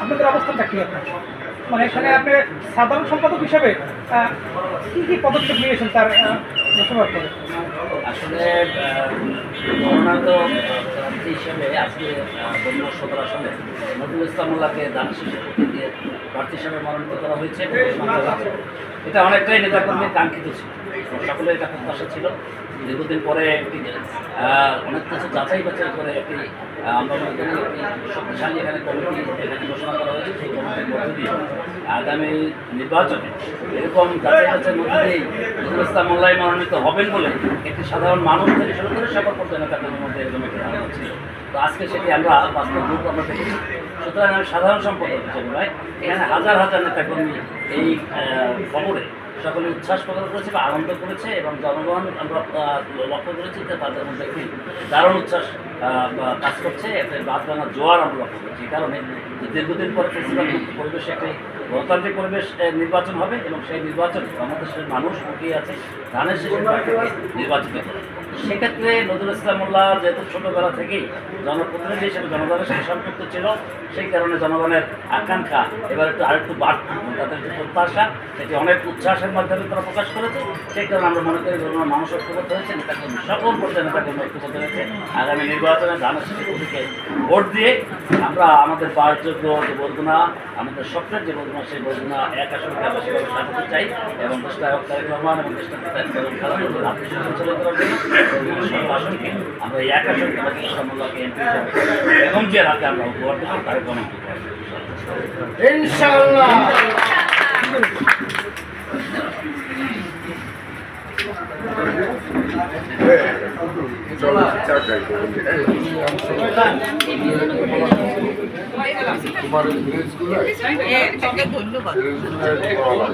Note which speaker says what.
Speaker 1: আপনাদের অবস্থানটা কি আপনার? মানে এখানে আপনি সাধারণ সম্পাদক হিসেবে কী কী পদক্ষেপ নিয়েছেন তার বসবাস করে?
Speaker 2: আসলে মনোনীত প্রার্থী হিসেবে আজকে বন্য সদর আসনে নজরুল ইসলাম মোল্লাকে দান শেষে দিয়ে প্রার্থী হিসেবে মনোনীত করা হয়েছে। এটা অনেকটাই নেতাকর্মীর কাঙ্ক্ষিত ছিল, সকলের এটা প্রত্যাশা ছিল। দীর্ঘদিন পরে একটি অনেক কিছু যাচাই বাছাই করে একটি আমরা মনে করি একটি শক্তিশালী এখানে কমিটি এখানে ঘোষণা করা হয়েছে। সেই কমিটির মধ্য দিয়ে আগামী নির্বাচনে এরকম যাচাই বাছাইয়ের মধ্যে দিয়েই নজরুল ইসলাম মোল্লাই মনোনীত হবেন বলে একটি সাধারণ মানুষ থেকে শুরু করে সকল পর্যায়ে নেতাকর্মীর মধ্যে এরকম একটি ধারণা ছিল। তো আজকে সেটি আমরা বাস্তব রূপ আমরা দেখেছি। সুতরাং আমি সাধারণ সম্পাদক হিসেবে নয়, এখানে হাজার হাজার নেতাকর্মী এই খবরে সকলে উচ্ছ্বাস প্রকাশ করেছে বা আনন্দ করেছে এবং জনগণ আমরা লক্ষ্য করেছি যে তাদের মধ্যে একটি দারুণ উচ্ছ্বাস কাজ করছে। একটা বাদ ভাঙা জোয়ার আমরা লক্ষ্য করছি। এই কারণে দীর্ঘদিন পরে ফেস্টিভ্যাল পরিবেশে একটি গণতান্ত্রিক পরিবেশ নির্বাচন হবে এবং সেই নির্বাচনে বাংলাদেশের মানুষ মুখিয়ে আছে ধানের শেষে নির্বাচিত করে। সেক্ষেত্রে নজরুল ইসলাম মোল্লা যেহেতু ছোটোবেলা থেকেই জনপ্রতিনিধি হিসেবে জনগণের সাথে সম্পৃক্ত ছিল, সেই কারণে জনগণের আকাঙ্ক্ষা এবার আরেকটু বাড়তি তাদের যে প্রত্যাশা সেটি অনেক উচ্ছ্বাসের মাধ্যমে তারা প্রকাশ করেছে। সেই কারণে আমরা মনে করি ধরুন মানুষ ঐক্যবদ্ধ হয়েছে, নেতাকর্মী সকল পর্যায়ে নেতাকর্মী ঐক্যবদ্ধ হয়েছে। আগামী নির্বাচনে ধানের শেষে প্রতীকে ভোট দিয়ে আমরা আমাদের পাঠযোগ্য যে বরগুনা, আমাদের স্বপ্নের যে বরগুনা, সেই বরগুনা এক আসনকে আমরা সেভাবে সাজাতে চাই এবং দেশটা তারেক রহমান এবং দেশটা রাজ্য পরিচালনা করার জন্য আসনকে আমরা এই এক আসনকে নজরুল ইসলাম মোল্লাকে এমপি হিসাবে এবং যে হাতে আমরা উপহার দেবো তারেক রহমান
Speaker 3: ইনশাআল্লাহ।
Speaker 4: তোমার ধন্যবাদ।